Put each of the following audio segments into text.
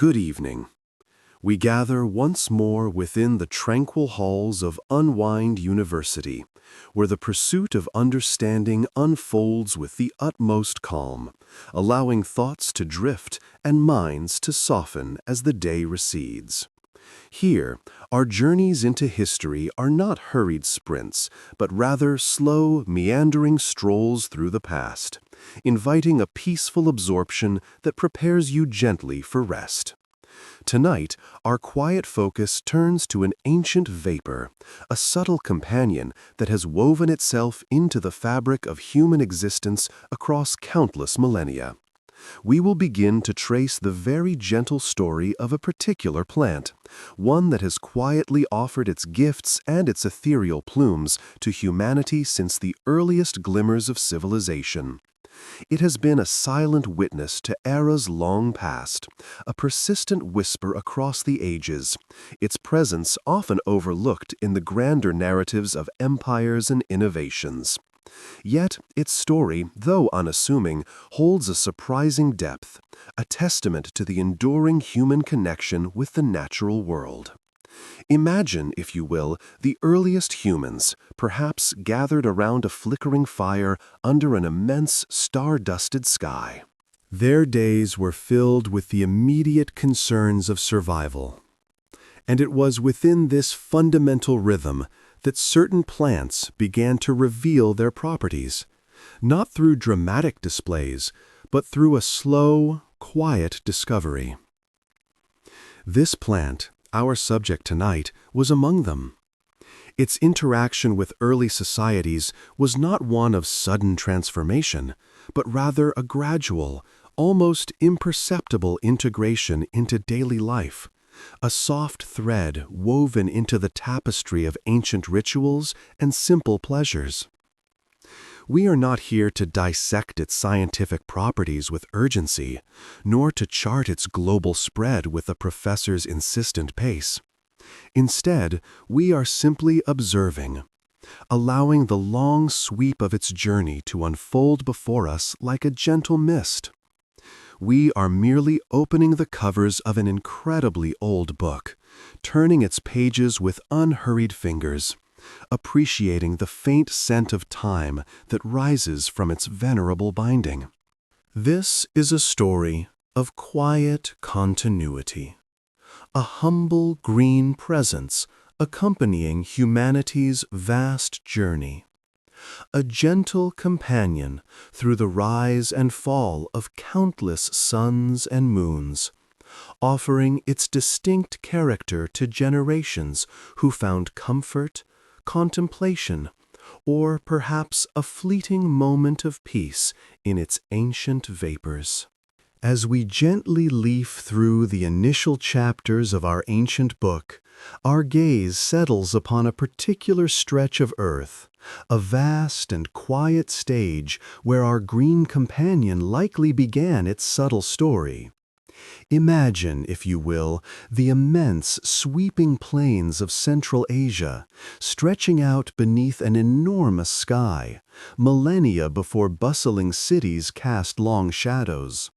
Good evening. We gather once more within the tranquil halls of Unwind University, where the pursuit of understanding unfolds with the utmost calm, allowing thoughts to drift and minds to soften as the day recedes. Here, our journeys into history are not hurried sprints, but rather slow, meandering strolls through the past, inviting a peaceful absorption that prepares you gently for rest. Tonight, our quiet focus turns to an ancient vapor, a subtle companion that has woven itself into the fabric of human existence across countless millennia. We will begin to trace the very gentle story of a particular plant, one that has quietly offered its gifts and its ethereal plumes to humanity since the earliest glimmers of civilization. It has been a silent witness to eras long past, a persistent whisper across the ages, its presence often overlooked in the grander narratives of empires and innovations. Yet its story, though unassuming, holds a surprising depth, a testament to the enduring human connection with the natural world. Imagine, if you will, the earliest humans, perhaps gathered around a flickering fire under an immense star-dusted sky. Their days were filled with the immediate concerns of survival. And it was within this fundamental rhythm that certain plants began to reveal their properties, not through dramatic displays, but through a slow, quiet discovery. This plant, our subject tonight, was among them. Its interaction with early societies was not one of sudden transformation, but rather a gradual, almost imperceptible integration into daily life, a soft thread woven into the tapestry of ancient rituals and simple pleasures. We are not here to dissect its scientific properties with urgency, nor to chart its global spread with a professor's insistent pace. Instead, we are simply observing, allowing the long sweep of its journey to unfold before us like a gentle mist. We are merely opening the covers of an incredibly old book, turning its pages with unhurried fingers, appreciating the faint scent of time that rises from its venerable binding. This is a story of quiet continuity, a humble green presence accompanying humanity's vast journey, a gentle companion through the rise and fall of countless suns and moons, offering its distinct character to generations who found comfort, contemplation, or perhaps a fleeting moment of peace in its ancient vapors. As we gently leaf through the initial chapters of our ancient book, our gaze settles upon a particular stretch of earth, a vast and quiet stage where our green companion likely began its subtle story. Imagine, if you will, the immense, sweeping plains of Central Asia, stretching out beneath an enormous sky, millennia before bustling cities cast long shadows.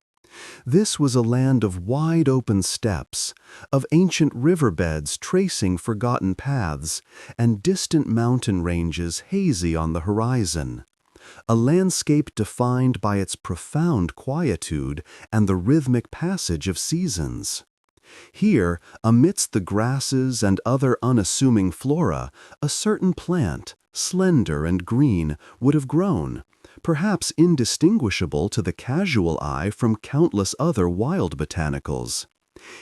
This was a land of wide-open steppes, of ancient riverbeds tracing forgotten paths, and distant mountain ranges hazy on the horizon. A landscape defined by its profound quietude and the rhythmic passage of seasons. Here, amidst the grasses and other unassuming flora, a certain plant, slender and green, would have grown, perhaps indistinguishable to the casual eye from countless other wild botanicals.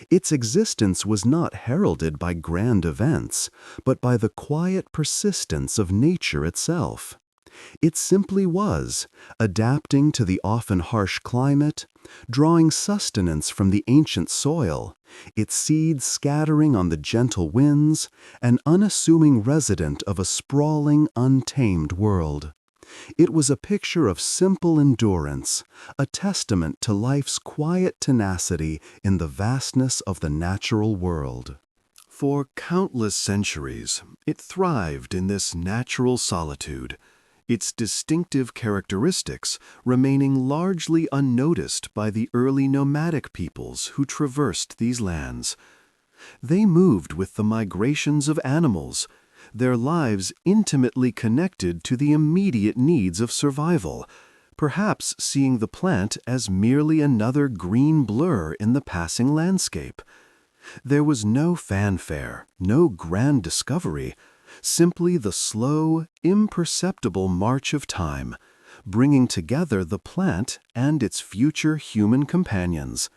Its existence was not heralded by grand events, but by the quiet persistence of nature itself. It simply was, adapting to the often harsh climate, drawing sustenance from the ancient soil, its seeds scattering on the gentle winds, an unassuming resident of a sprawling, untamed world. It was a picture of simple endurance, a testament to life's quiet tenacity in the vastness of the natural world. For countless centuries, it thrived in this natural solitude, its distinctive characteristics remaining largely unnoticed by the early nomadic peoples who traversed these lands. They moved with the migrations of animals, their lives intimately connected to the immediate needs of survival, perhaps seeing the plant as merely another green blur in the passing landscape. There was no fanfare, no grand discovery, simply the slow, imperceptible march of time, bringing together the plant and its future human companions.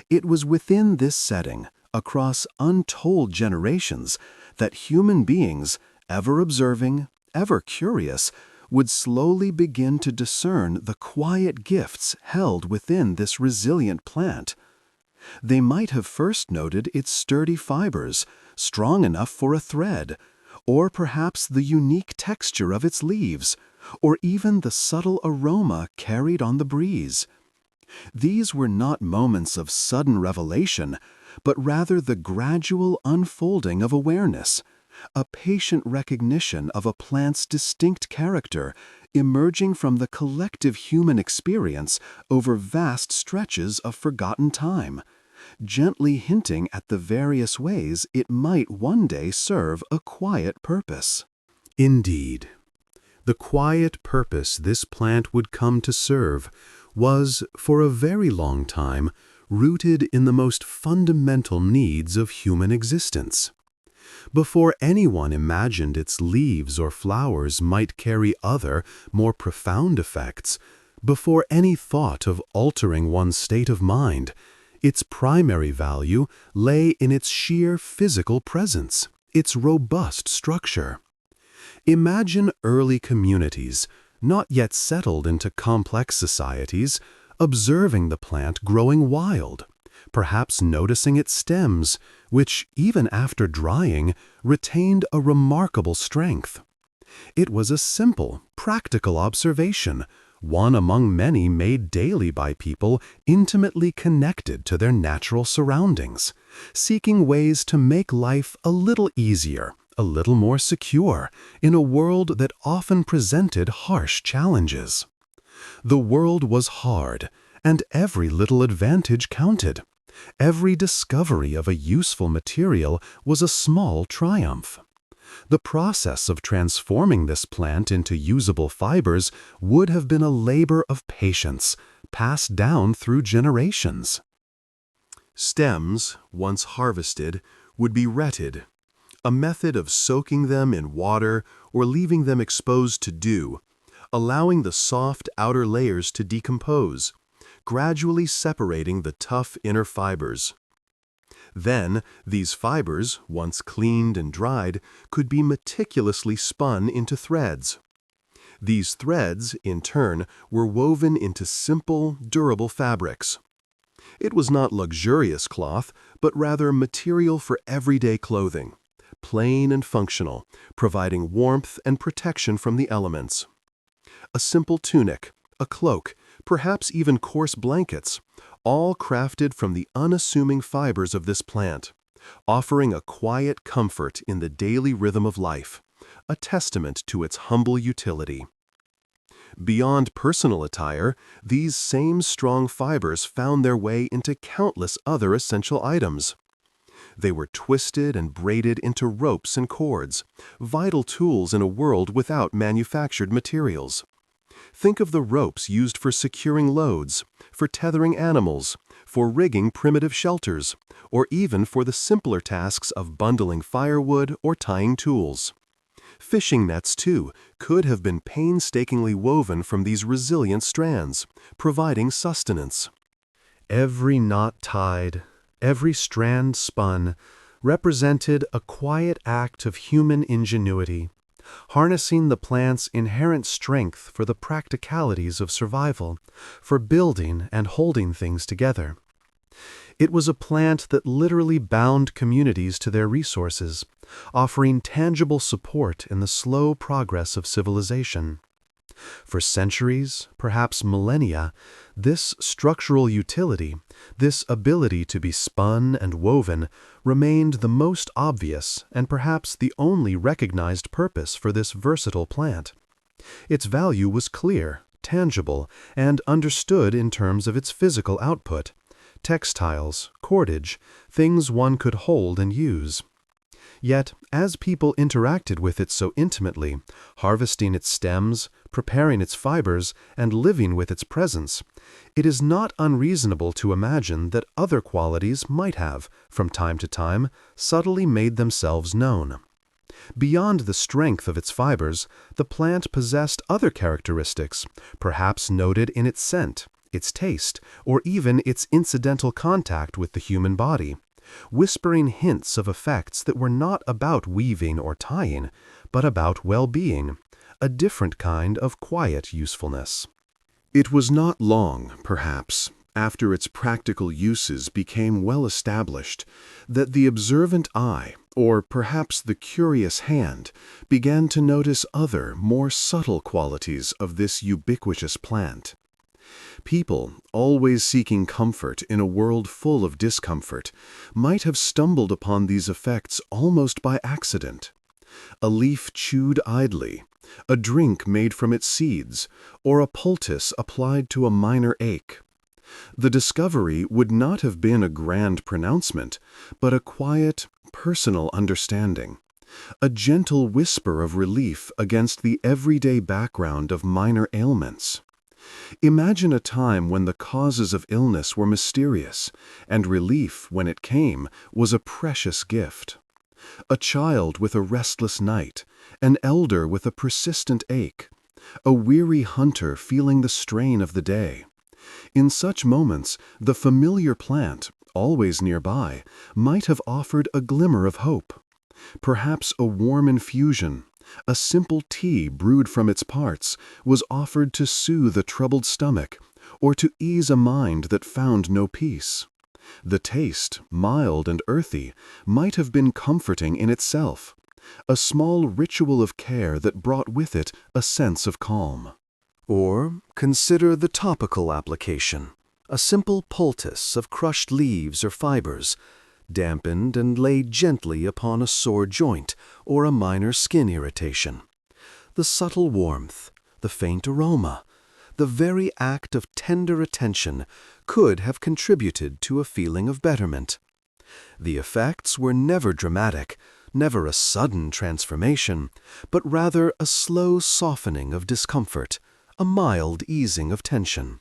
It was within this setting, across untold generations, that human beings, ever observing, ever curious, would slowly begin to discern the quiet gifts held within this resilient plant. They might have first noted its sturdy fibers, strong enough for a thread, or perhaps the unique texture of its leaves, or even the subtle aroma carried on the breeze. These were not moments of sudden revelation, but rather the gradual unfolding of awareness, a patient recognition of a plant's distinct character emerging from the collective human experience over vast stretches of forgotten time, gently hinting at the various ways it might one day serve a quiet purpose. Indeed, the quiet purpose this plant would come to serve was, for a very long time, rooted in the most fundamental needs of human existence. Before anyone imagined its leaves or flowers might carry other, more profound effects, before any thought of altering one's state of mind, its primary value lay in its sheer physical presence, its robust structure. Imagine early communities, not yet settled into complex societies, observing the plant growing wild, perhaps noticing its stems, which, even after drying, retained a remarkable strength. It was a simple, practical observation, one among many made daily by people intimately connected to their natural surroundings, seeking ways to make life a little easier, a little more secure, in a world that often presented harsh challenges. The world was hard, and every little advantage counted. Every discovery of a useful material was a small triumph. The process of transforming this plant into usable fibers would have been a labor of patience, passed down through generations. Stems, once harvested, would be retted, a method of soaking them in water or leaving them exposed to dew, allowing the soft outer layers to decompose, gradually separating the tough inner fibers. Then, these fibers, once cleaned and dried, could be meticulously spun into threads. These threads, in turn, were woven into simple, durable fabrics. It was not luxurious cloth, but rather material for everyday clothing, plain and functional, providing warmth and protection from the elements. A simple tunic, a cloak, perhaps even coarse blankets, all crafted from the unassuming fibers of this plant, offering a quiet comfort in the daily rhythm of life, a testament to its humble utility. Beyond personal attire, these same strong fibers found their way into countless other essential items. They were twisted and braided into ropes and cords, vital tools in a world without manufactured materials. Think of the ropes used for securing loads, for tethering animals, for rigging primitive shelters, or even for the simpler tasks of bundling firewood or tying tools. Fishing nets, too, could have been painstakingly woven from these resilient strands, providing sustenance. Every knot tied, every strand spun, represented a quiet act of human ingenuity, harnessing the plant's inherent strength for the practicalities of survival, for building and holding things together. It was a plant that literally bound communities to their resources, offering tangible support in the slow progress of civilization. For centuries, perhaps millennia, this structural utility, this ability to be spun and woven, remained the most obvious and perhaps the only recognized purpose for this versatile plant. Its value was clear, tangible, and understood in terms of its physical output: textiles, cordage, things one could hold and use. Yet, as people interacted with it so intimately, harvesting its stems, preparing its fibers, and living with its presence, it is not unreasonable to imagine that other qualities might have, from time to time, subtly made themselves known. Beyond the strength of its fibers, the plant possessed other characteristics, perhaps noted in its scent, its taste, or even its incidental contact with the human body, whispering hints of effects that were not about weaving or tying, but about well-being, a different kind of quiet usefulness. It was not long, perhaps, after its practical uses became well established, that the observant eye, or perhaps the curious hand, began to notice other, more subtle qualities of this ubiquitous plant. People, always seeking comfort in a world full of discomfort, might have stumbled upon these effects almost by accident. A leaf chewed idly, a drink made from its seeds, or a poultice applied to a minor ache. The discovery would not have been a grand pronouncement, but a quiet, personal understanding, a gentle whisper of relief against the everyday background of minor ailments. Imagine a time when the causes of illness were mysterious, and relief, when it came, was a precious gift. A child with a restless night, an elder with a persistent ache, a weary hunter feeling the strain of the day. In such moments, the familiar plant, always nearby, might have offered a glimmer of hope. Perhaps a warm infusion, a simple tea brewed from its parts, was offered to soothe a troubled stomach, or to ease a mind that found no peace. The taste, mild and earthy, might have been comforting in itself, a small ritual of care that brought with it a sense of calm. Or consider the topical application, a simple poultice of crushed leaves or fibers, dampened and laid gently upon a sore joint or a minor skin irritation. The subtle warmth, the faint aroma, the very act of tender attention could have contributed to a feeling of betterment. The effects were never dramatic, never a sudden transformation, but rather a slow softening of discomfort, a mild easing of tension.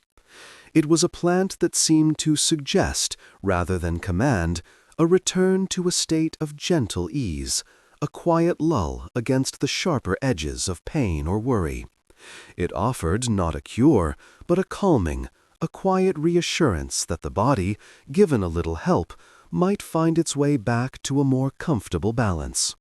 It was a plant that seemed to suggest, rather than command, a return to a state of gentle ease, a quiet lull against the sharper edges of pain or worry. It offered not a cure, but a calming, a quiet reassurance that the body, given a little help, might find its way back to a more comfortable balance.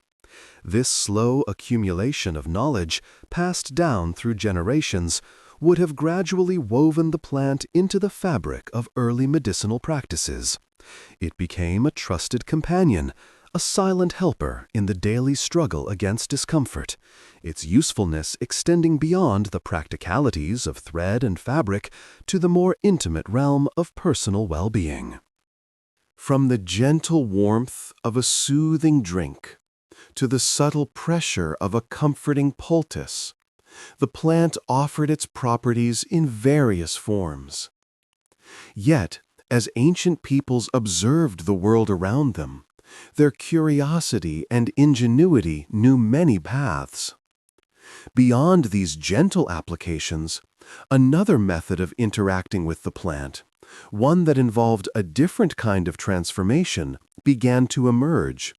This slow accumulation of knowledge, passed down through generations, would have gradually woven the plant into the fabric of early medicinal practices. It became a trusted companion, a silent helper in the daily struggle against discomfort, its usefulness extending beyond the practicalities of thread and fabric to the more intimate realm of personal well-being. From the gentle warmth of a soothing drink to the subtle pressure of a comforting poultice, the plant offered its properties in various forms. Yet, as ancient peoples observed the world around them, their curiosity and ingenuity knew many paths. Beyond these gentle applications, another method of interacting with the plant, one that involved a different kind of transformation, began to emerge,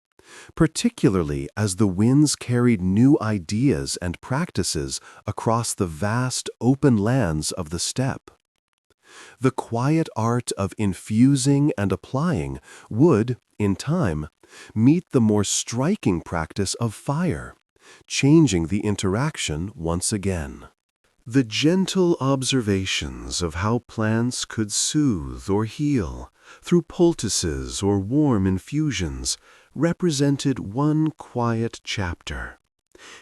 particularly as the winds carried new ideas and practices across the vast open lands of the steppe. The quiet art of infusing and applying would, in time, meet the more striking practice of fire, changing the interaction once again. The gentle observations of how plants could soothe or heal through poultices or warm infusions represented one quiet chapter.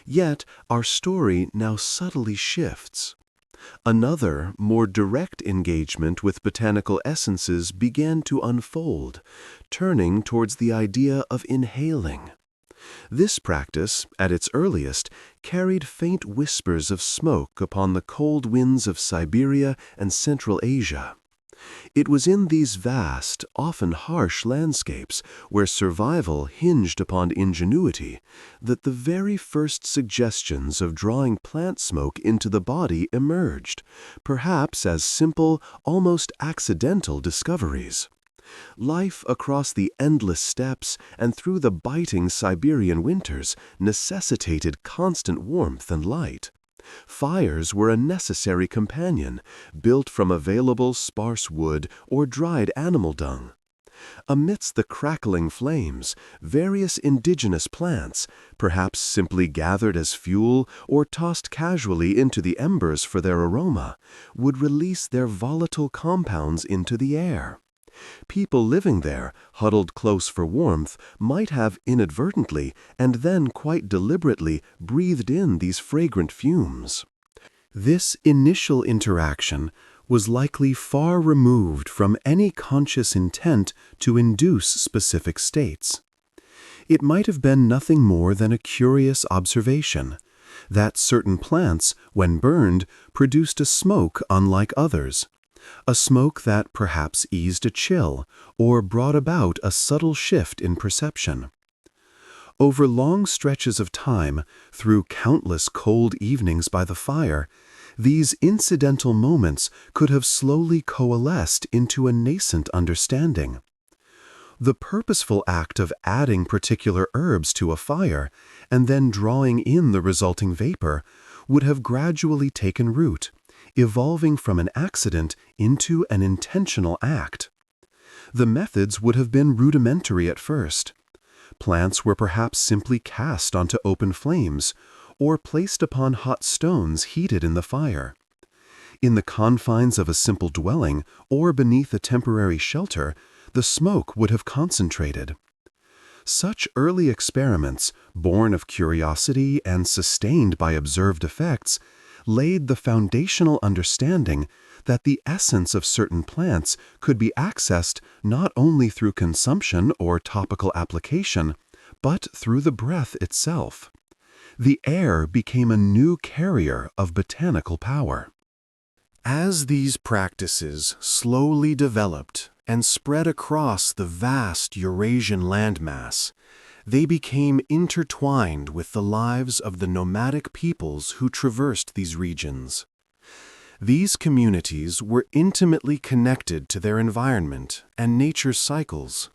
Yet our story now subtly shifts. Another, more direct engagement with botanical essences began to unfold, turning towards the idea of inhaling. This practice, at its earliest, carried faint whispers of smoke upon the cold winds of Siberia and Central Asia. It was in these vast, often harsh landscapes, where survival hinged upon ingenuity, that the very first suggestions of drawing plant smoke into the body emerged, perhaps as simple, almost accidental discoveries. Life across the endless steppes and through the biting Siberian winters necessitated constant warmth and light. Fires were a necessary companion, built from available sparse wood or dried animal dung. Amidst the crackling flames, various indigenous plants, perhaps simply gathered as fuel or tossed casually into the embers for their aroma, would release their volatile compounds into the air. People living there, huddled close for warmth, might have inadvertently and then quite deliberately breathed in these fragrant fumes. This initial interaction was likely far removed from any conscious intent to induce specific states. It might have been nothing more than a curious observation that certain plants, when burned, produced a smoke unlike others. A smoke that perhaps eased a chill or brought about a subtle shift in perception. Over long stretches of time, through countless cold evenings by the fire, these incidental moments could have slowly coalesced into a nascent understanding. The purposeful act of adding particular herbs to a fire and then drawing in the resulting vapor would have gradually taken root, evolving from an accident into an intentional act. The methods would have been rudimentary at first. Plants were perhaps simply cast onto open flames or placed upon hot stones heated in the fire. In the confines of a simple dwelling or beneath a temporary shelter, the smoke would have concentrated. Such early experiments, born of curiosity and sustained by observed effects, laid the foundational understanding that the essence of certain plants could be accessed not only through consumption or topical application, but through the breath itself. The air became a new carrier of botanical power. As these practices slowly developed and spread across the vast Eurasian landmass, they became intertwined with the lives of the nomadic peoples who traversed these regions. These communities were intimately connected to their environment and nature's cycles.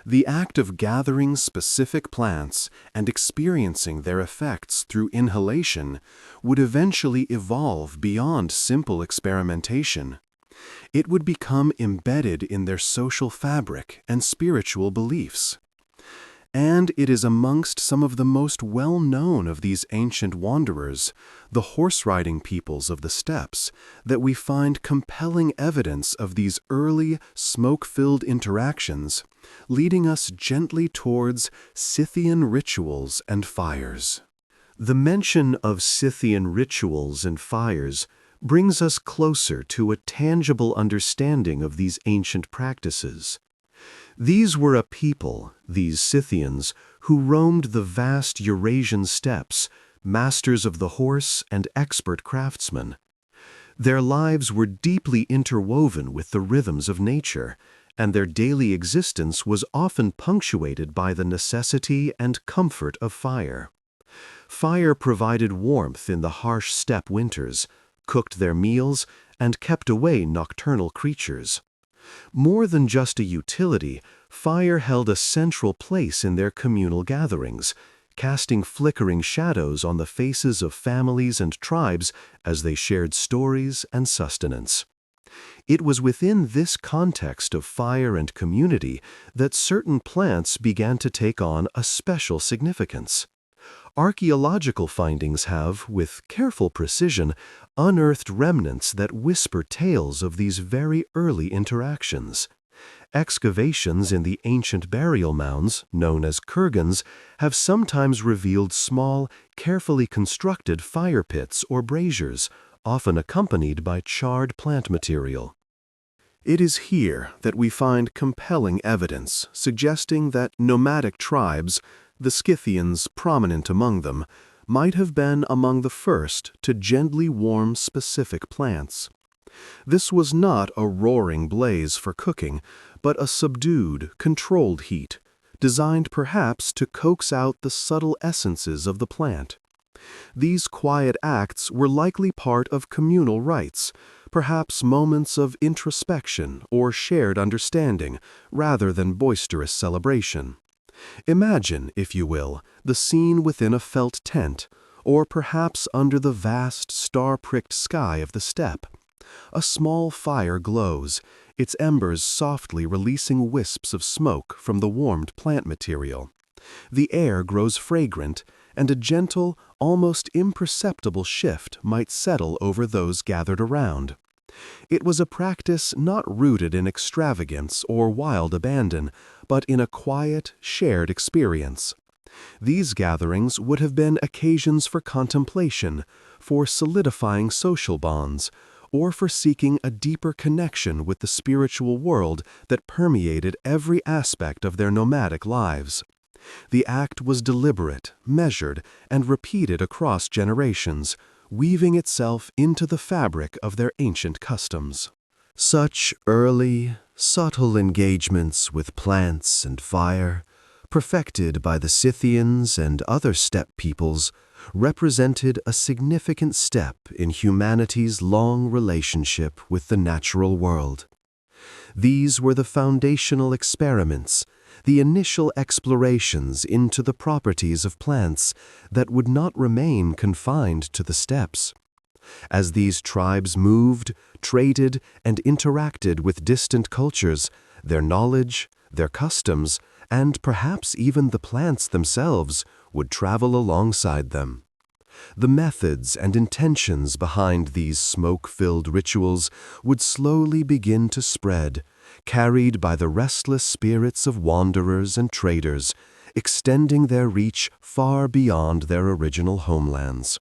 The act of gathering specific plants and experiencing their effects through inhalation would eventually evolve beyond simple experimentation. It would become embedded in their social fabric and spiritual beliefs. And it is amongst some of the most well-known of these ancient wanderers, the horse-riding peoples of the steppes, that we find compelling evidence of these early, smoke-filled interactions, leading us gently towards Scythian rituals and fires. The mention of Scythian rituals and fires brings us closer to a tangible understanding of these ancient practices. These were a people, these Scythians, who roamed the vast Eurasian steppes, masters of the horse and expert craftsmen. Their lives were deeply interwoven with the rhythms of nature, and their daily existence was often punctuated by the necessity and comfort of fire. Fire provided warmth in the harsh steppe winters, cooked their meals, and kept away nocturnal creatures. More than just a utility, fire held a central place in their communal gatherings, casting flickering shadows on the faces of families and tribes as they shared stories and sustenance. It was within this context of fire and community that certain plants began to take on a special significance. Archaeological findings have, with careful precision, unearthed remnants that whisper tales of these very early interactions. Excavations in the ancient burial mounds, known as kurgans, have sometimes revealed small, carefully constructed fire pits or braziers, often accompanied by charred plant material. It is here that we find compelling evidence suggesting that nomadic tribes, The Scythians, prominent among them, might have been among the first to gently warm specific plants. This was not a roaring blaze for cooking, but a subdued, controlled heat, designed perhaps to coax out the subtle essences of the plant. These quiet acts were likely part of communal rites, perhaps moments of introspection or shared understanding, rather than boisterous celebration. Imagine, if you will, the scene within a felt tent, or perhaps under the vast, star-pricked sky of the steppe. A small fire glows, its embers softly releasing wisps of smoke from the warmed plant material. The air grows fragrant, and a gentle, almost imperceptible shift might settle over those gathered around. It was a practice not rooted in extravagance or wild abandon, but in a quiet, shared experience. These gatherings would have been occasions for contemplation, for solidifying social bonds, or for seeking a deeper connection with the spiritual world that permeated every aspect of their nomadic lives. The act was deliberate, measured, and repeated across generations, weaving itself into the fabric of their ancient customs. Such early, subtle engagements with plants and fire, perfected by the Scythians and other steppe peoples, represented a significant step in humanity's long relationship with the natural world. These were the foundational experiments, the initial explorations into the properties of plants that would not remain confined to the steppes. As these tribes moved, traded, and interacted with distant cultures, their knowledge, their customs, and perhaps even the plants themselves would travel alongside them. The methods and intentions behind these smoke-filled rituals would slowly begin to spread, carried by the restless spirits of wanderers and traders, extending their reach far beyond their original homelands.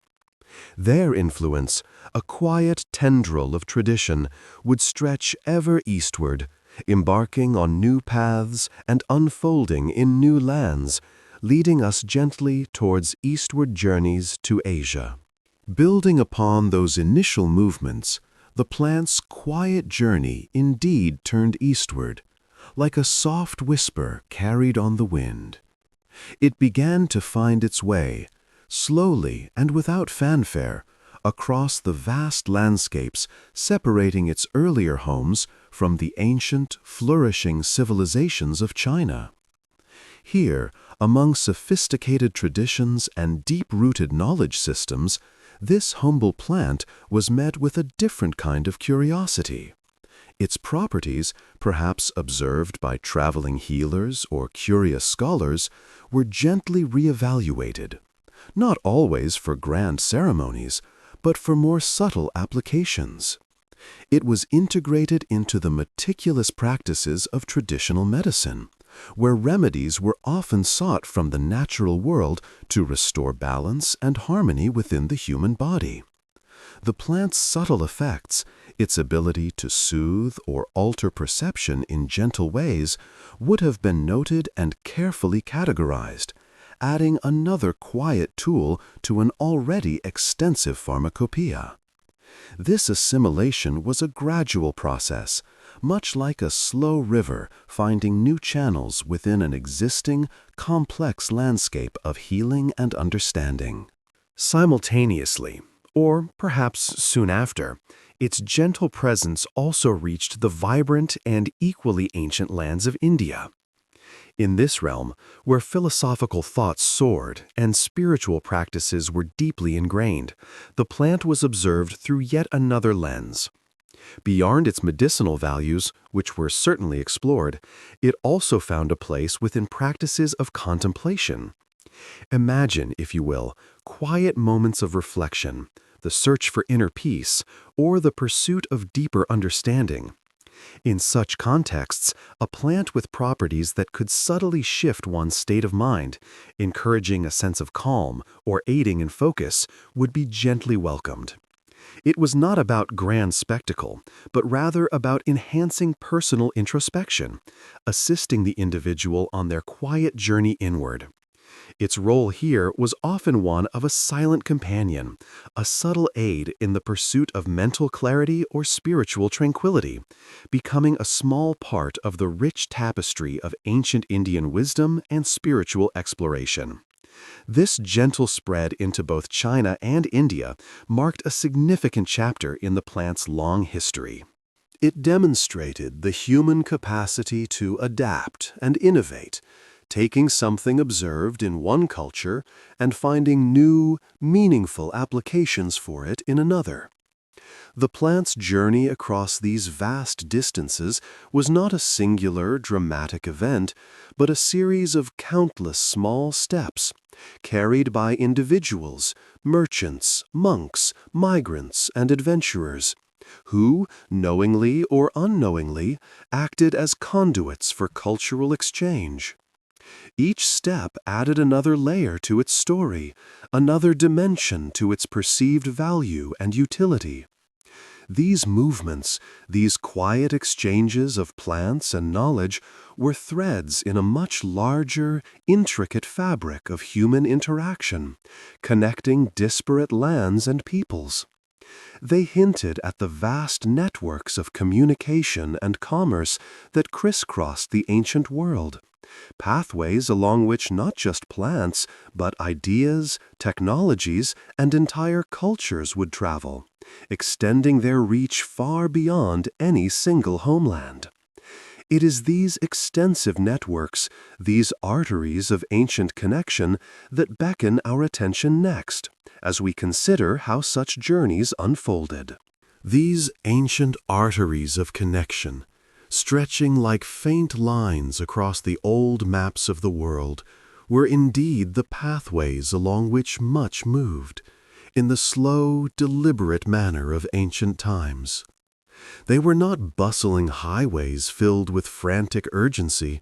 Their influence, a quiet tendril of tradition, would stretch ever eastward, embarking on new paths and unfolding in new lands, leading us gently towards eastward journeys to Asia. Building upon those initial movements, the plant's quiet journey indeed turned eastward, like a soft whisper carried on the wind. It began to find its way, slowly and without fanfare, across the vast landscapes separating its earlier homes from the ancient, flourishing civilizations of China. Here, among sophisticated traditions and deep-rooted knowledge systems, this humble plant was met with a different kind of curiosity. Its properties, perhaps observed by traveling healers or curious scholars, were gently re-evaluated, not always for grand ceremonies, but for more subtle applications. It was integrated into the meticulous practices of traditional medicine, where remedies were often sought from the natural world to restore balance and harmony within the human body. The plant's subtle effects, its ability to soothe or alter perception in gentle ways, would have been noted and carefully categorized, adding another quiet tool to an already extensive pharmacopoeia. This assimilation was a gradual process, much like a slow river finding new channels within an existing, complex landscape of healing and understanding. Simultaneously, or perhaps soon after, its gentle presence also reached the vibrant and equally ancient lands of India. In this realm, where philosophical thoughts soared and spiritual practices were deeply ingrained, the plant was observed through yet another lens. Beyond its medicinal values, which were certainly explored, it also found a place within practices of contemplation. Imagine, if you will, quiet moments of reflection, the search for inner peace, or the pursuit of deeper understanding. In such contexts, a plant with properties that could subtly shift one's state of mind, encouraging a sense of calm or aiding in focus, would be gently welcomed. It was not about grand spectacle, but rather about enhancing personal introspection, assisting the individual on their quiet journey inward. Its role here was often one of a silent companion, a subtle aid in the pursuit of mental clarity or spiritual tranquility, becoming a small part of the rich tapestry of ancient Indian wisdom and spiritual exploration. This gentle spread into both China and India marked a significant chapter in the plant's long history. It demonstrated the human capacity to adapt and innovate, taking something observed in one culture and finding new, meaningful applications for it in another. The plant's journey across these vast distances was not a singular, dramatic event, but a series of countless small steps, carried by individuals, merchants, monks, migrants, and adventurers, who, knowingly or unknowingly, acted as conduits for cultural exchange. Each step added another layer to its story, another dimension to its perceived value and utility. These movements, these quiet exchanges of plants and knowledge, were threads in a much larger, intricate fabric of human interaction, connecting disparate lands and peoples. They hinted at the vast networks of communication and commerce that crisscrossed the ancient world, pathways along which not just plants, but ideas, technologies, and entire cultures would travel, extending their reach far beyond any single homeland. It is these extensive networks, these arteries of ancient connection, that beckon our attention next, as we consider how such journeys unfolded. These ancient arteries of connection, stretching like faint lines across the old maps of the world, were indeed the pathways along which much moved, in the slow, deliberate manner of ancient times. They were not bustling highways filled with frantic urgency,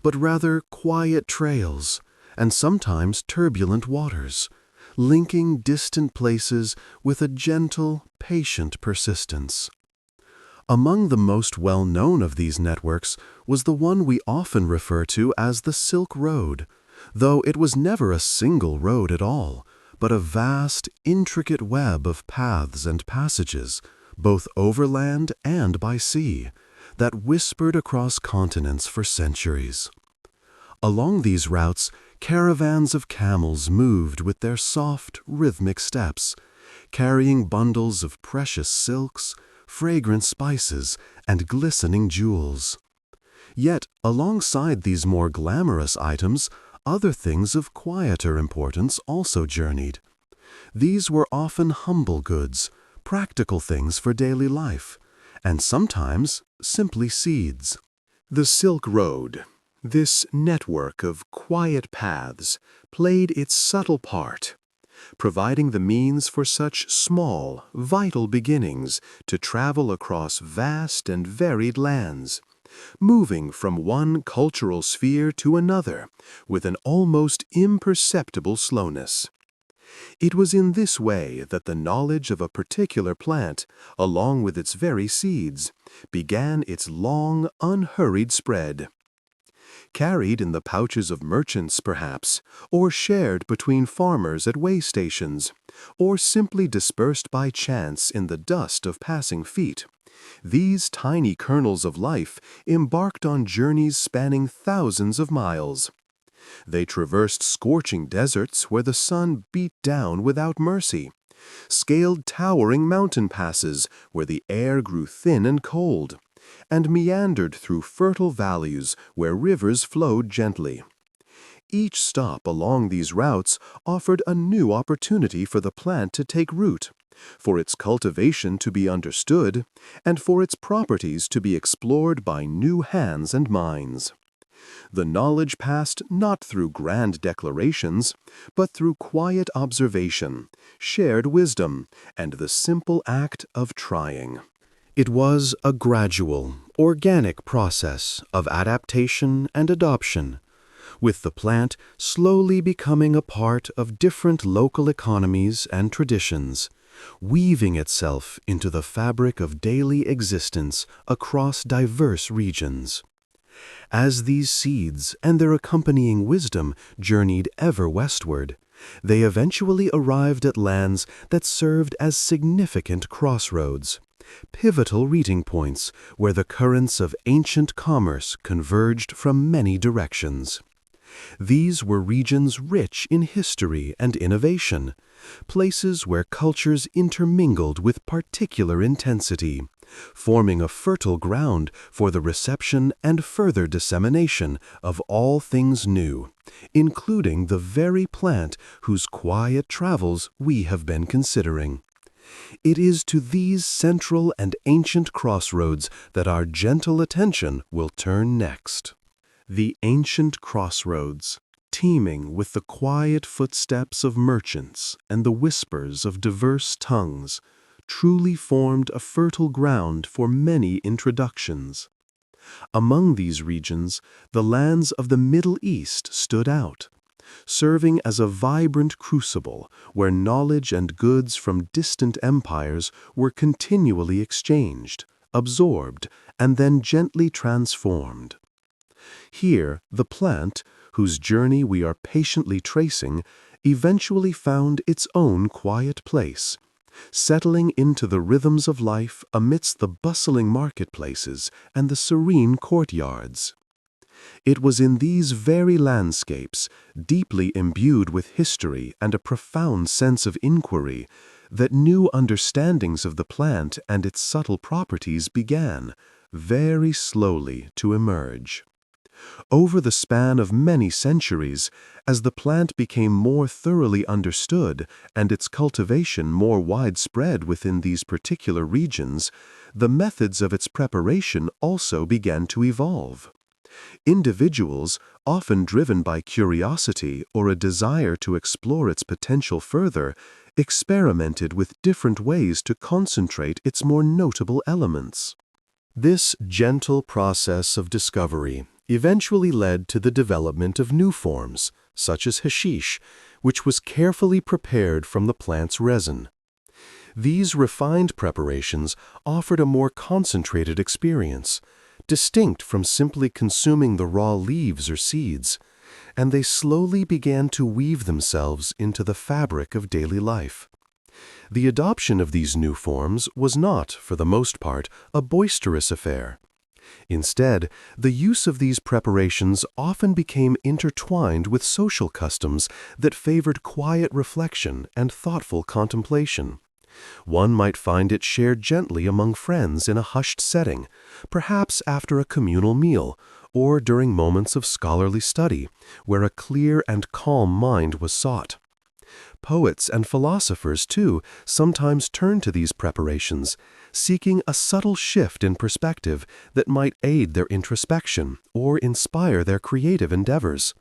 but rather quiet trails, and sometimes turbulent waters, linking distant places with a gentle, patient persistence. Among the most well-known of these networks was the one we often refer to as the Silk Road, though it was never a single road at all, but a vast, intricate web of paths and passages, both overland and by sea, that whispered across continents for centuries. Along these routes, caravans of camels moved with their soft, rhythmic steps, carrying bundles of precious silks, fragrant spices, and glistening jewels. Yet, alongside these more glamorous items, other things of quieter importance also journeyed. These were often humble goods, practical things for daily life, and sometimes simply seeds. The Silk Road, this network of quiet paths, played its subtle part, providing the means for such small, vital beginnings to travel across vast and varied lands, moving from one cultural sphere to another with an almost imperceptible slowness. It was in this way that the knowledge of a particular plant, along with its very seeds, began its long, unhurried spread. Carried in the pouches of merchants, perhaps, or shared between farmers at way stations, or simply dispersed by chance in the dust of passing feet, these tiny kernels of life embarked on journeys spanning thousands of miles. They traversed scorching deserts where the sun beat down without mercy, scaled towering mountain passes where the air grew thin and cold, and meandered through fertile valleys where rivers flowed gently. Each stop along these routes offered a new opportunity for the plant to take root, for its cultivation to be understood, and for its properties to be explored by new hands and minds. The knowledge passed not through grand declarations, but through quiet observation, shared wisdom, and the simple act of trying. It was a gradual, organic process of adaptation and adoption, with the plant slowly becoming a part of different local economies and traditions, weaving itself into the fabric of daily existence across diverse regions. As these seeds and their accompanying wisdom journeyed ever westward, they eventually arrived at lands that served as significant crossroads, pivotal meeting points where the currents of ancient commerce converged from many directions. These were regions rich in history and innovation, places where cultures intermingled with particular intensity, forming a fertile ground for the reception and further dissemination of all things new, including the very plant whose quiet travels we have been considering. It is to these central and ancient crossroads that our gentle attention will turn next. The ancient crossroads, teeming with the quiet footsteps of merchants and the whispers of diverse tongues, truly formed a fertile ground for many introductions. Among these regions, the lands of the Middle East stood out, serving as a vibrant crucible where knowledge and goods from distant empires were continually exchanged, absorbed, and then gently transformed. Here, the plant, whose journey we are patiently tracing, eventually found its own quiet place, settling into the rhythms of life amidst the bustling marketplaces and the serene courtyards. It was in these very landscapes, deeply imbued with history and a profound sense of inquiry, that new understandings of the plant and its subtle properties began, very slowly, to emerge. Over the span of many centuries, as the plant became more thoroughly understood and its cultivation more widespread within these particular regions, the methods of its preparation also began to evolve. Individuals, often driven by curiosity or a desire to explore its potential further, experimented with different ways to concentrate its more notable elements. This gentle process of discovery eventually led to the development of new forms, such as hashish, which was carefully prepared from the plant's resin. These refined preparations offered a more concentrated experience, distinct from simply consuming the raw leaves or seeds, and they slowly began to weave themselves into the fabric of daily life. The adoption of these new forms was not, for the most part, a boisterous affair. Instead, the use of these preparations often became intertwined with social customs that favored quiet reflection and thoughtful contemplation. One might find it shared gently among friends in a hushed setting, perhaps after a communal meal, or during moments of scholarly study, where a clear and calm mind was sought. Poets and philosophers, too, sometimes turn to these preparations, seeking a subtle shift in perspective that might aid their introspection or inspire their creative endeavors.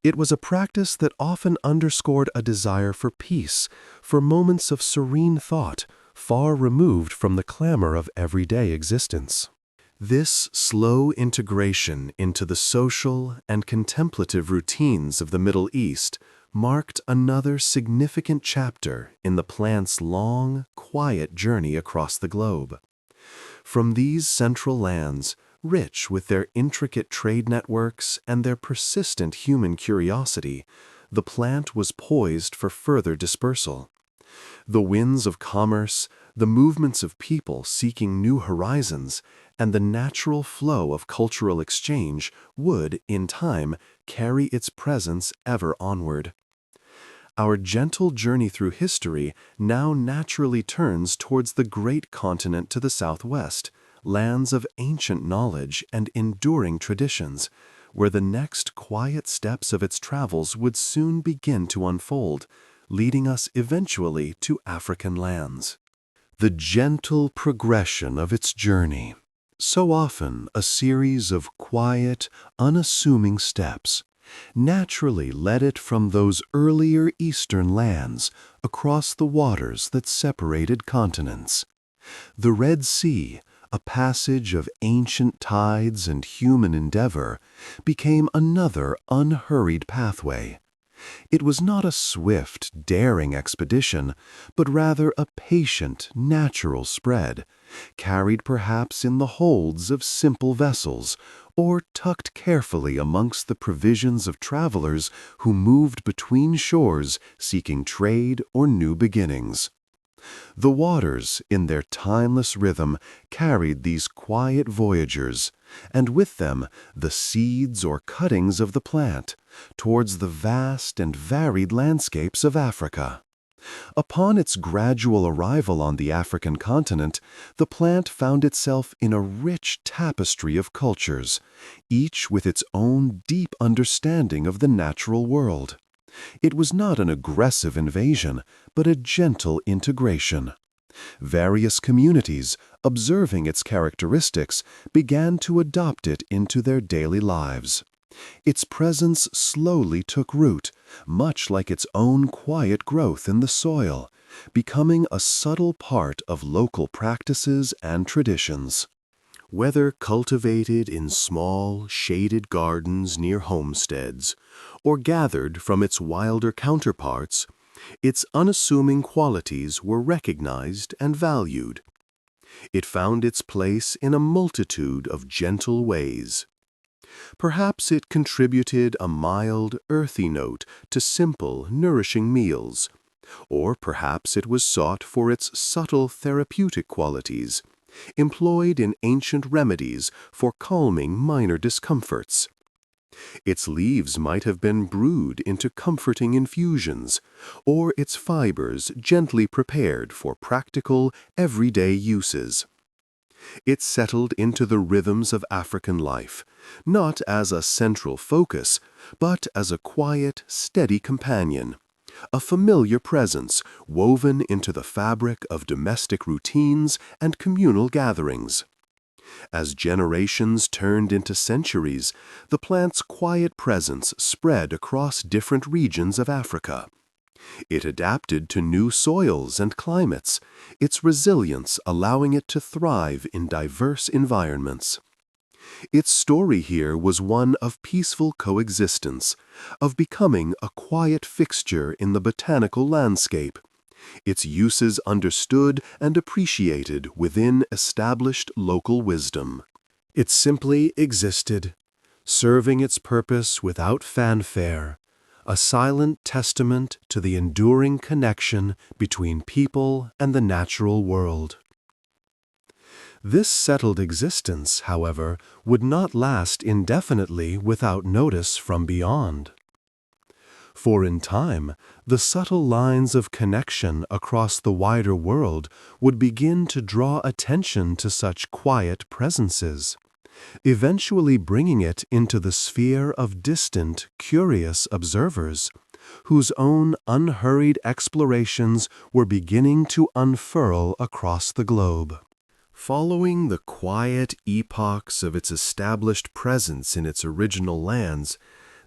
It was a practice that often underscored a desire for peace, for moments of serene thought, far removed from the clamor of everyday existence. This slow integration into the social and contemplative routines of the Middle East marked another significant chapter in the plant's long, quiet journey across the globe. From these central lands, rich with their intricate trade networks and their persistent human curiosity, the plant was poised for further dispersal. The winds of commerce, the movements of people seeking new horizons, and the natural flow of cultural exchange would, in time, carry its presence ever onward. Our gentle journey through history now naturally turns towards the great continent to the southwest, lands of ancient knowledge and enduring traditions, where the next quiet steps of its travels would soon begin to unfold, leading us eventually to African lands. The gentle progression of its journey, so often a series of quiet, unassuming steps, naturally led it from those earlier eastern lands across the waters that separated continents. The Red Sea, a passage of ancient tides and human endeavor, became another unhurried pathway. It was not a swift, daring expedition, but rather a patient, natural spread, carried perhaps in the holds of simple vessels, or tucked carefully amongst the provisions of travelers who moved between shores seeking trade or new beginnings. The waters, in their timeless rhythm, carried these quiet voyagers, and with them the seeds or cuttings of the plant, towards the vast and varied landscapes of Africa. Upon its gradual arrival on the African continent, the plant found itself in a rich tapestry of cultures, each with its own deep understanding of the natural world. It was not an aggressive invasion, but a gentle integration. Various communities, observing its characteristics, began to adopt it into their daily lives. Its presence slowly took root, much like its own quiet growth in the soil, becoming a subtle part of local practices and traditions. Whether cultivated in small, shaded gardens near homesteads, or gathered from its wilder counterparts, its unassuming qualities were recognized and valued. It found its place in a multitude of gentle ways. Perhaps it contributed a mild, earthy note to simple, nourishing meals, or perhaps it was sought for its subtle therapeutic qualities, employed in ancient remedies for calming minor discomforts. Its leaves might have been brewed into comforting infusions, or its fibers gently prepared for practical, everyday uses. It settled into the rhythms of African life, not as a central focus, but as a quiet, steady companion, a familiar presence woven into the fabric of domestic routines and communal gatherings. As generations turned into centuries, the plant's quiet presence spread across different regions of Africa. It adapted to new soils and climates, its resilience allowing it to thrive in diverse environments. Its story here was one of peaceful coexistence, of becoming a quiet fixture in the botanical landscape, its uses understood and appreciated within established local wisdom. It simply existed, serving its purpose without fanfare, a silent testament to the enduring connection between people and the natural world. This settled existence, however, would not last indefinitely without notice from beyond. For in time, the subtle lines of connection across the wider world would begin to draw attention to such quiet presences, eventually bringing it into the sphere of distant, curious observers, whose own unhurried explorations were beginning to unfurl across the globe. Following the quiet epochs of its established presence in its original lands,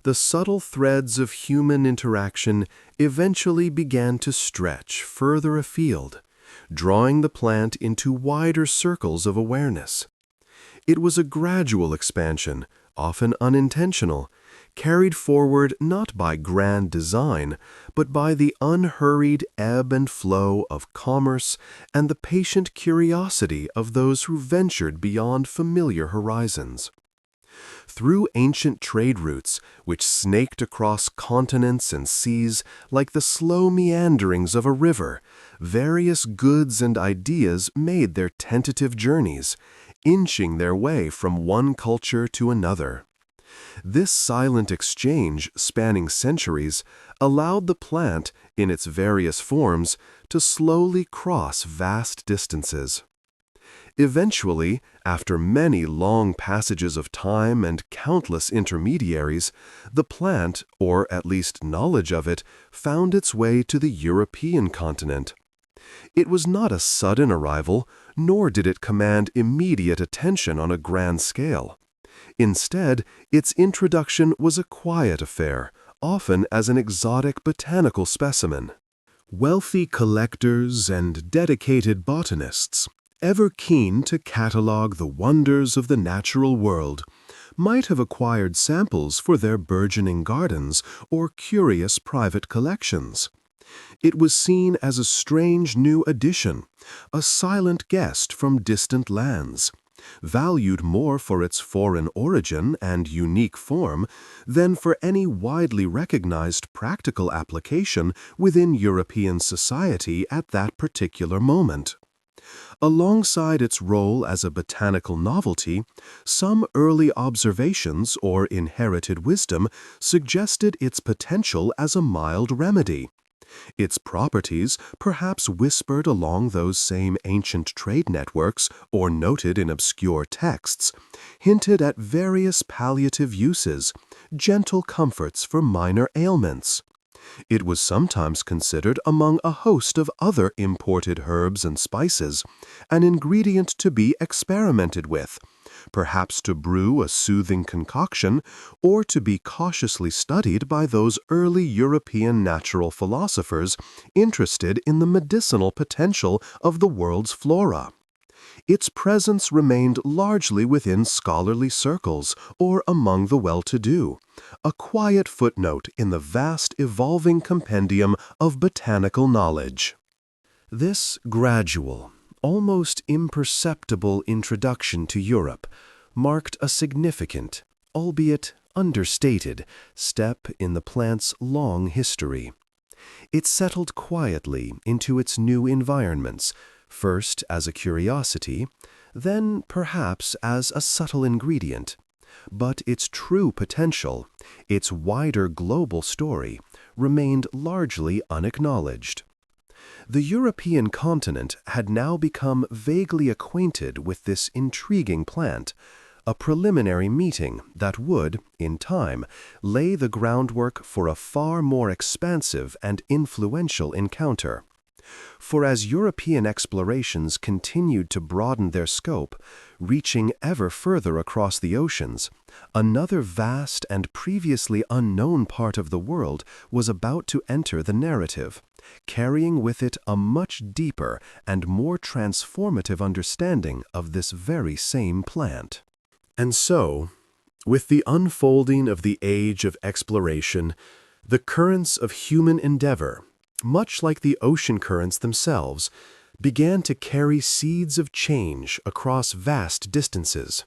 the subtle threads of human interaction eventually began to stretch further afield, drawing the plant into wider circles of awareness. It was a gradual expansion, often unintentional, carried forward not by grand design, but by the unhurried ebb and flow of commerce and the patient curiosity of those who ventured beyond familiar horizons. Through ancient trade routes, which snaked across continents and seas like the slow meanderings of a river, various goods and ideas made their tentative journeys, inching their way from one culture to another. This silent exchange, spanning centuries, allowed the plant, in its various forms, to slowly cross vast distances. Eventually, after many long passages of time and countless intermediaries, the plant, or at least knowledge of it, found its way to the European continent. It was not a sudden arrival, nor did it command immediate attention on a grand scale. Instead, its introduction was a quiet affair, often as an exotic botanical specimen. Wealthy collectors and dedicated botanists, ever keen to catalog the wonders of the natural world, might have acquired samples for their burgeoning gardens or curious private collections. It was seen as a strange new addition, a silent guest from distant lands, valued more for its foreign origin and unique form than for any widely recognized practical application within European society at that particular moment. Alongside its role as a botanical novelty, some early observations or inherited wisdom suggested its potential as a mild remedy. Its properties, perhaps whispered along those same ancient trade networks or noted in obscure texts, hinted at various palliative uses, gentle comforts for minor ailments. It was sometimes considered among a host of other imported herbs and spices, an ingredient to be experimented with, perhaps to brew a soothing concoction or to be cautiously studied by those early European natural philosophers interested in the medicinal potential of the world's flora. Its presence remained largely within scholarly circles or among the well-to-do, a quiet footnote in the vast evolving compendium of botanical knowledge. This gradual, almost imperceptible introduction to Europe marked a significant, albeit understated, step in the plant's long history. It settled quietly into its new environments, first as a curiosity, then perhaps as a subtle ingredient. But its true potential, its wider global story, remained largely unacknowledged. The European continent had now become vaguely acquainted with this intriguing plant, a preliminary meeting that would, in time, lay the groundwork for a far more expansive and influential encounter. For as European explorations continued to broaden their scope, reaching ever further across the oceans, another vast and previously unknown part of the world was about to enter the narrative, carrying with it a much deeper and more transformative understanding of this very same plant. And so, with the unfolding of the age of exploration, the currents of human endeavor, much like the ocean currents themselves, began to carry seeds of change across vast distances.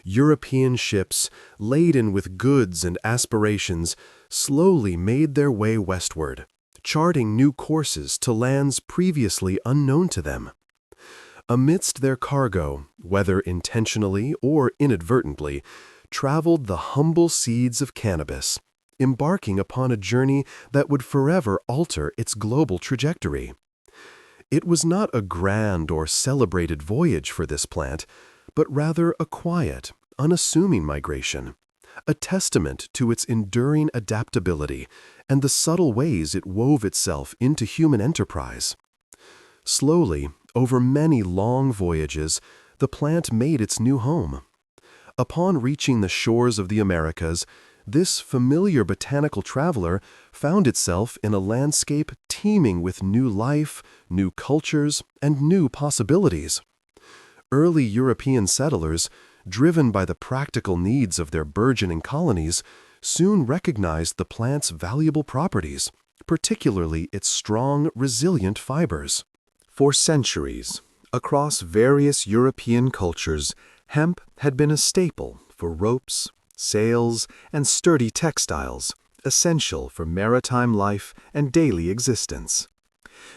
European ships, laden with goods and aspirations, slowly made their way westward, charting new courses to lands previously unknown to them. Amidst their cargo, whether intentionally or inadvertently, traveled the humble seeds of cannabis, embarking upon a journey that would forever alter its global trajectory. It was not a grand or celebrated voyage for this plant, but rather a quiet, unassuming migration, a testament to its enduring adaptability and the subtle ways it wove itself into human enterprise. Slowly, over many long voyages, the plant made its new home. Upon reaching the shores of the Americas, this familiar botanical traveler found itself in a landscape teeming with new life, new cultures, and new possibilities. Early European settlers, driven by the practical needs of their burgeoning colonies, soon recognized the plant's valuable properties, particularly its strong, resilient fibers. For centuries, across various European cultures, hemp had been a staple for ropes, sails, and sturdy textiles, essential for maritime life and daily existence.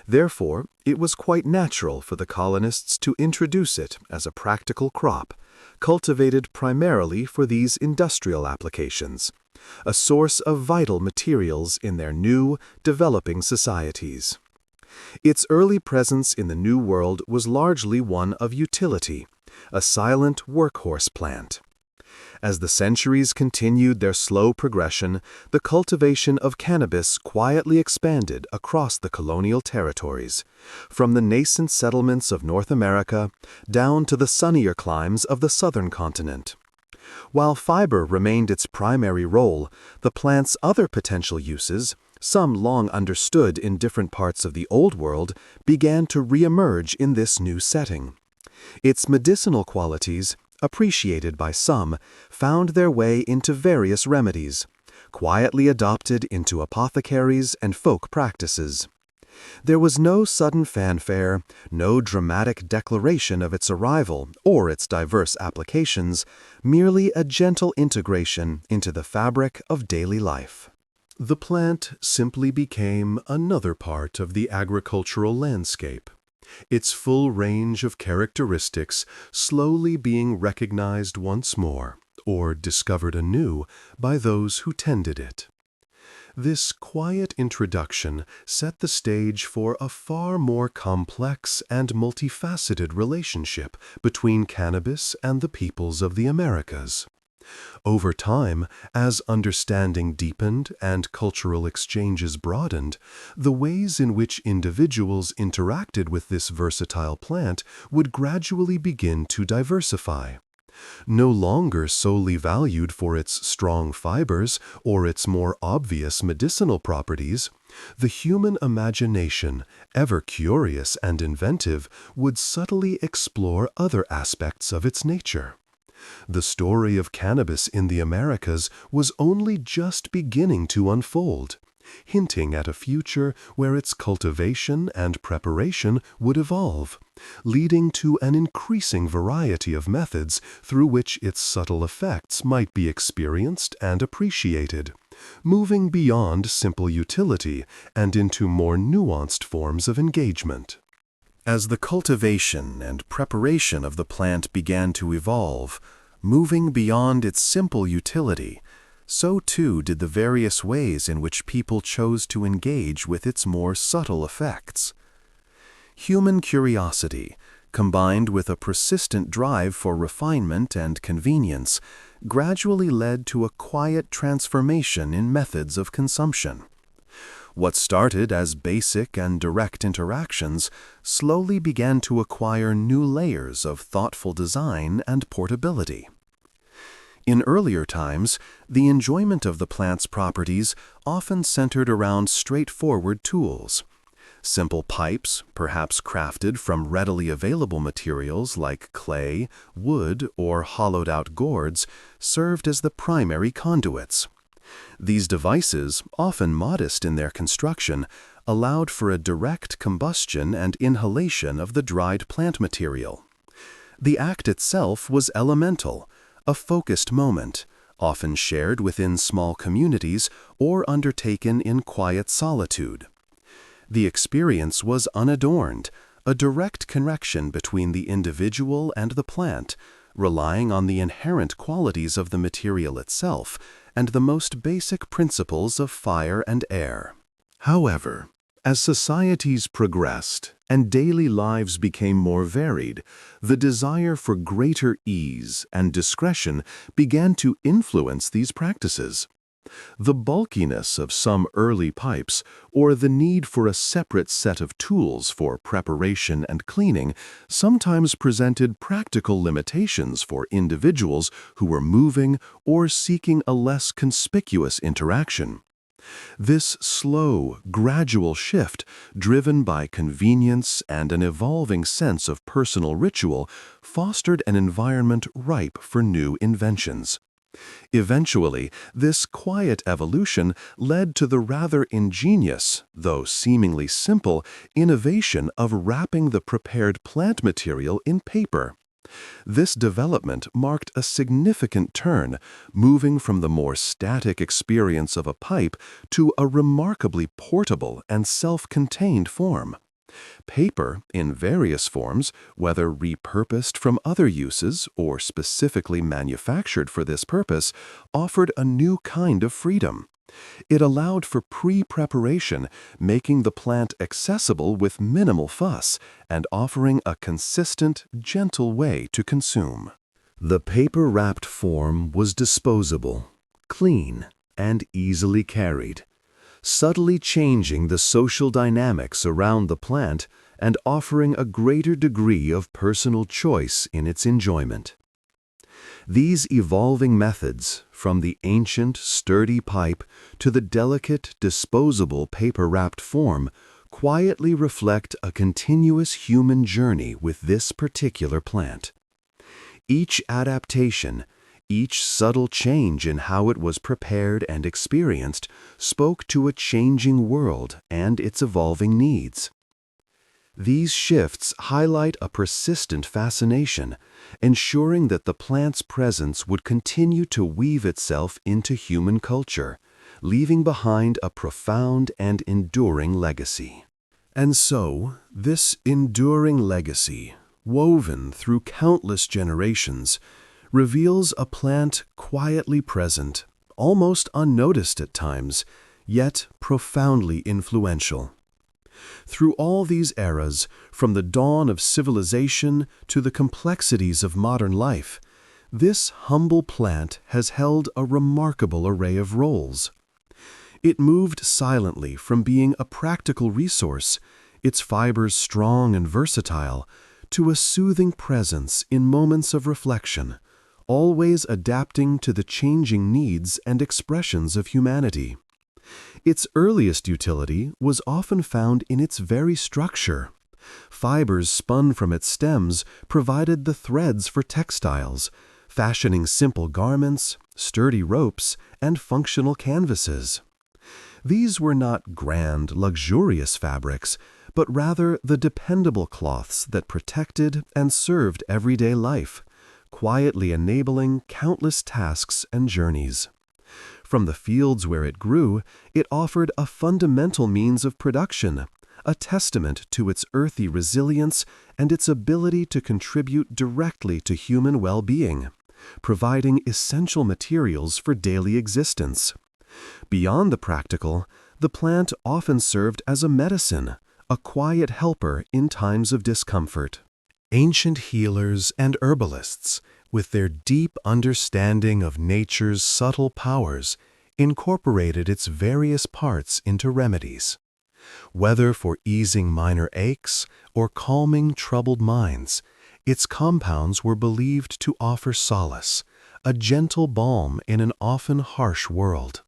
Therefore, it was quite natural for the colonists to introduce it as a practical crop, cultivated primarily for these industrial applications, a source of vital materials in their new, developing societies. Its early presence in the New World was largely one of utility, a silent workhorse plant. As the centuries continued their slow progression, the cultivation of cannabis quietly expanded across the colonial territories, from the nascent settlements of North America down to the sunnier climes of the southern continent. While fiber remained its primary role, the plant's other potential uses, some long understood in different parts of the Old World, began to re-emerge in this new setting. Its medicinal qualities, appreciated by some, found their way into various remedies, quietly adopted into apothecaries and folk practices. There was no sudden fanfare, no dramatic declaration of its arrival or its diverse applications, merely a gentle integration into the fabric of daily life. The plant simply became another part of the agricultural landscape, its full range of characteristics slowly being recognized once more, or discovered anew, by those who tended it. This quiet introduction set the stage for a far more complex and multifaceted relationship between cannabis and the peoples of the Americas. Over time, as understanding deepened and cultural exchanges broadened, the ways in which individuals interacted with this versatile plant would gradually begin to diversify. No longer solely valued for its strong fibers or its more obvious medicinal properties, the human imagination, ever curious and inventive, would subtly explore other aspects of its nature. The story of cannabis in the Americas was only just beginning to unfold, hinting at a future where its cultivation and preparation would evolve, leading to an increasing variety of methods through which its subtle effects might be experienced and appreciated, moving beyond simple utility and into more nuanced forms of engagement. As the cultivation and preparation of the plant began to evolve, moving beyond its simple utility, so too did the various ways in which people chose to engage with its more subtle effects. Human curiosity, combined with a persistent drive for refinement and convenience, gradually led to a quiet transformation in methods of consumption. What started as basic and direct interactions slowly began to acquire new layers of thoughtful design and portability. In earlier times, the enjoyment of the plant's properties often centered around straightforward tools. Simple pipes, perhaps crafted from readily available materials like clay, wood, or hollowed-out gourds, served as the primary conduits. These devices, often modest in their construction, allowed for a direct combustion and inhalation of the dried plant material. The act itself was elemental, a focused moment, often shared within small communities or undertaken in quiet solitude. The experience was unadorned, a direct connection between the individual and the plant, relying on the inherent qualities of the material itself and the most basic principles of fire and air. However, as societies progressed and daily lives became more varied, the desire for greater ease and discretion began to influence these practices. The bulkiness of some early pipes, or the need for a separate set of tools for preparation and cleaning, sometimes presented practical limitations for individuals who were moving or seeking a less conspicuous interaction. This slow, gradual shift, driven by convenience and an evolving sense of personal ritual, fostered an environment ripe for new inventions. Eventually, this quiet evolution led to the rather ingenious, though seemingly simple, innovation of wrapping the prepared plant material in paper. This development marked a significant turn, moving from the more static experience of a pipe to a remarkably portable and self-contained form. Paper, in various forms, whether repurposed from other uses or specifically manufactured for this purpose, offered a new kind of freedom. It allowed for pre-preparation, making the plant accessible with minimal fuss and offering a consistent, gentle way to consume. The paper-wrapped form was disposable, clean, and easily carried, subtly changing the social dynamics around the plant and offering a greater degree of personal choice in its enjoyment. These evolving methods, from the ancient, sturdy pipe to the delicate, disposable paper-wrapped form, quietly reflect a continuous human journey with this particular plant. Each adaptation, each subtle change in how it was prepared and experienced, spoke to a changing world and its evolving needs. These shifts highlight a persistent fascination, ensuring that the plant's presence would continue to weave itself into human culture, leaving behind a profound and enduring legacy. And so, this enduring legacy, woven through countless generations, reveals a plant quietly present, almost unnoticed at times, yet profoundly influential. Through all these eras, from the dawn of civilization to the complexities of modern life, this humble plant has held a remarkable array of roles. It moved silently from being a practical resource, its fibers strong and versatile, to a soothing presence in moments of reflection, always adapting to the changing needs and expressions of humanity. Its earliest utility was often found in its very structure. Fibers spun from its stems provided the threads for textiles, fashioning simple garments, sturdy ropes, and functional canvases. These were not grand, luxurious fabrics, but rather the dependable cloths that protected and served everyday life, quietly enabling countless tasks and journeys. From the fields where it grew, it offered a fundamental means of production, a testament to its earthy resilience and its ability to contribute directly to human well-being, providing essential materials for daily existence. Beyond the practical, the plant often served as a medicine, a quiet helper in times of discomfort. Ancient healers and herbalists, with their deep understanding of nature's subtle powers, incorporated its various parts into remedies. Whether for easing minor aches or calming troubled minds, its compounds were believed to offer solace, a gentle balm in an often harsh world.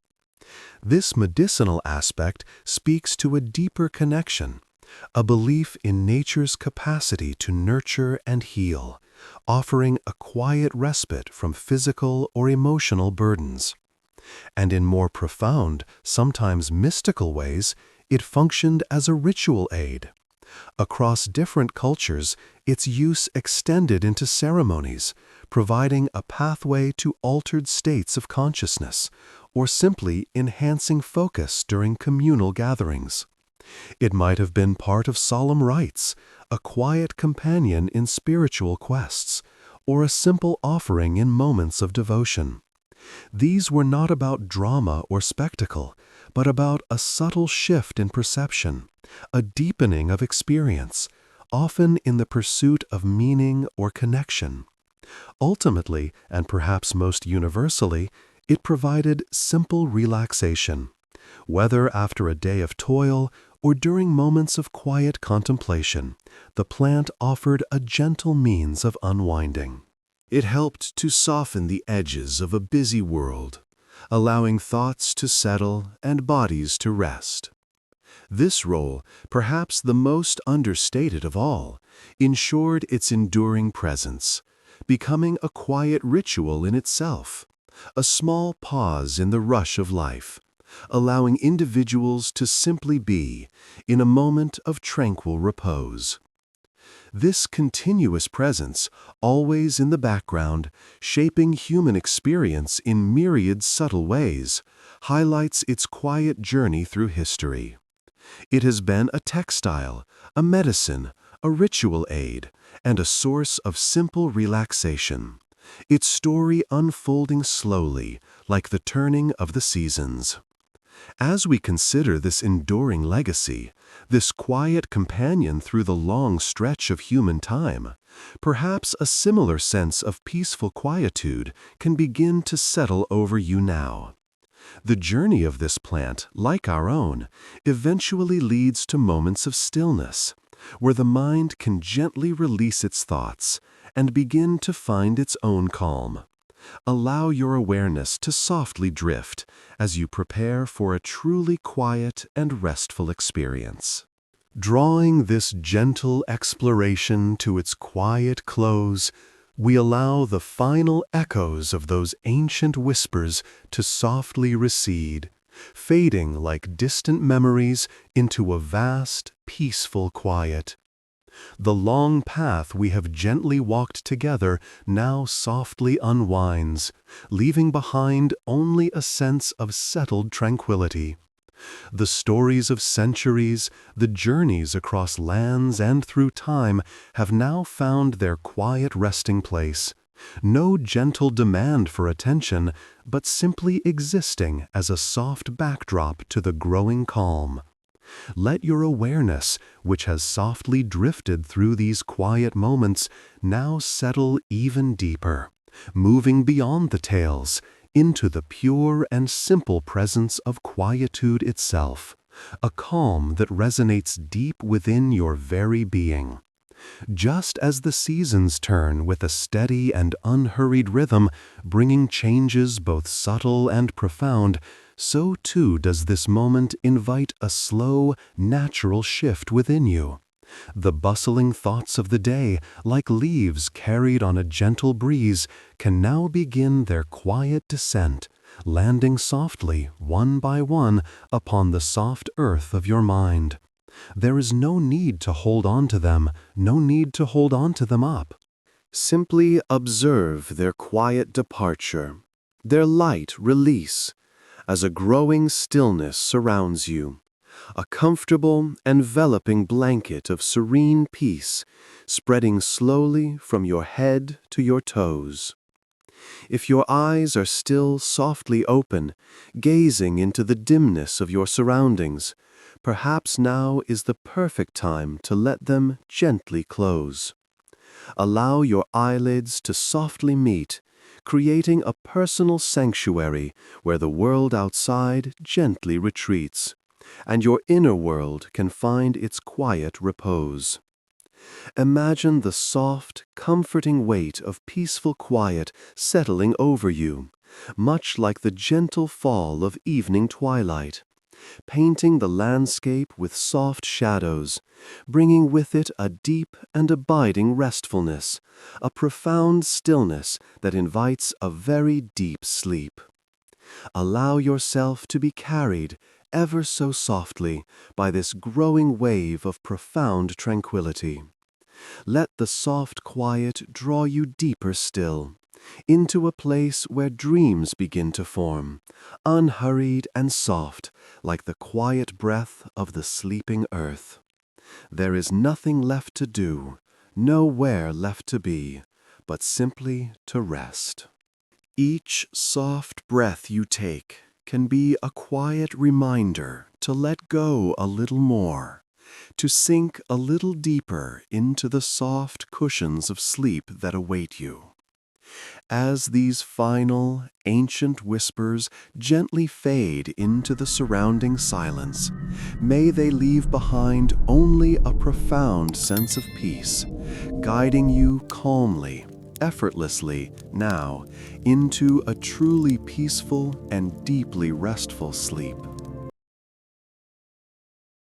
This medicinal aspect speaks to a deeper connection, a belief in nature's capacity to nurture and heal, offering a quiet respite from physical or emotional burdens. And in more profound, sometimes mystical ways, it functioned as a ritual aid. Across different cultures, its use extended into ceremonies, providing a pathway to altered states of consciousness, or simply enhancing focus during communal gatherings. It might have been part of solemn rites, a quiet companion in spiritual quests, or a simple offering in moments of devotion. These were not about drama or spectacle, but about a subtle shift in perception, a deepening of experience, often in the pursuit of meaning or connection. Ultimately, and perhaps most universally, it provided simple relaxation, whether after a day of toil or during moments of quiet contemplation. The plant offered a gentle means of unwinding. It helped to soften the edges of a busy world, allowing thoughts to settle and bodies to rest. This role, perhaps the most understated of all, ensured its enduring presence, becoming a quiet ritual in itself, a small pause in the rush of life, allowing individuals to simply be in a moment of tranquil repose. This continuous presence, always in the background, shaping human experience in myriad subtle ways, highlights its quiet journey through history. It has been a textile, a medicine, a ritual aid, and a source of simple relaxation, its story unfolding slowly, like the turning of the seasons. As we consider this enduring legacy, this quiet companion through the long stretch of human time, perhaps a similar sense of peaceful quietude can begin to settle over you now. The journey of this plant, like our own, eventually leads to moments of stillness, where the mind can gently release its thoughts and begin to find its own calm. Allow your awareness to softly drift as you prepare for a truly quiet and restful experience. Drawing this gentle exploration to its quiet close, we allow the final echoes of those ancient whispers to softly recede, fading like distant memories into a vast, peaceful quiet. The long path we have gently walked together now softly unwinds, leaving behind only a sense of settled tranquility. The stories of centuries, the journeys across lands and through time have now found their quiet resting place. No gentle demand for attention, but simply existing as a soft backdrop to the growing calm. Let your awareness, which has softly drifted through these quiet moments, now settle even deeper, moving beyond the tales, into the pure and simple presence of quietude itself, a calm that resonates deep within your very being. Just as the seasons turn with a steady and unhurried rhythm, bringing changes both subtle and profound, so too does this moment invite a slow, natural shift within you. The bustling thoughts of the day, like leaves carried on a gentle breeze, can now begin their quiet descent, landing softly, one by one, upon the soft earth of your mind. There is no need to hold on to them, no need to hold on to them up. Simply observe their quiet departure, their light release, as a growing stillness surrounds you. A comfortable, enveloping blanket of serene peace, spreading slowly from your head to your toes. If your eyes are still softly open, gazing into the dimness of your surroundings, perhaps now is the perfect time to let them gently close. Allow your eyelids to softly meet, creating a personal sanctuary where the world outside gently retreats, and your inner world can find its quiet repose. Imagine the soft, comforting weight of peaceful quiet settling over you, much like the gentle fall of evening twilight, painting the landscape with soft shadows, bringing with it a deep and abiding restfulness, a profound stillness that invites a very deep sleep. Allow yourself to be carried, ever so softly, by this growing wave of profound tranquility. Let the soft quiet draw you deeper still, into a place where dreams begin to form, unhurried and soft, like the quiet breath of the sleeping earth. There is nothing left to do, nowhere left to be, but simply to rest. Each soft breath you take can be a quiet reminder to let go a little more, to sink a little deeper into the soft cushions of sleep that await you. As these final, ancient whispers gently fade into the surrounding silence, may they leave behind only a profound sense of peace, guiding you calmly, effortlessly now into a truly peaceful and deeply restful sleep.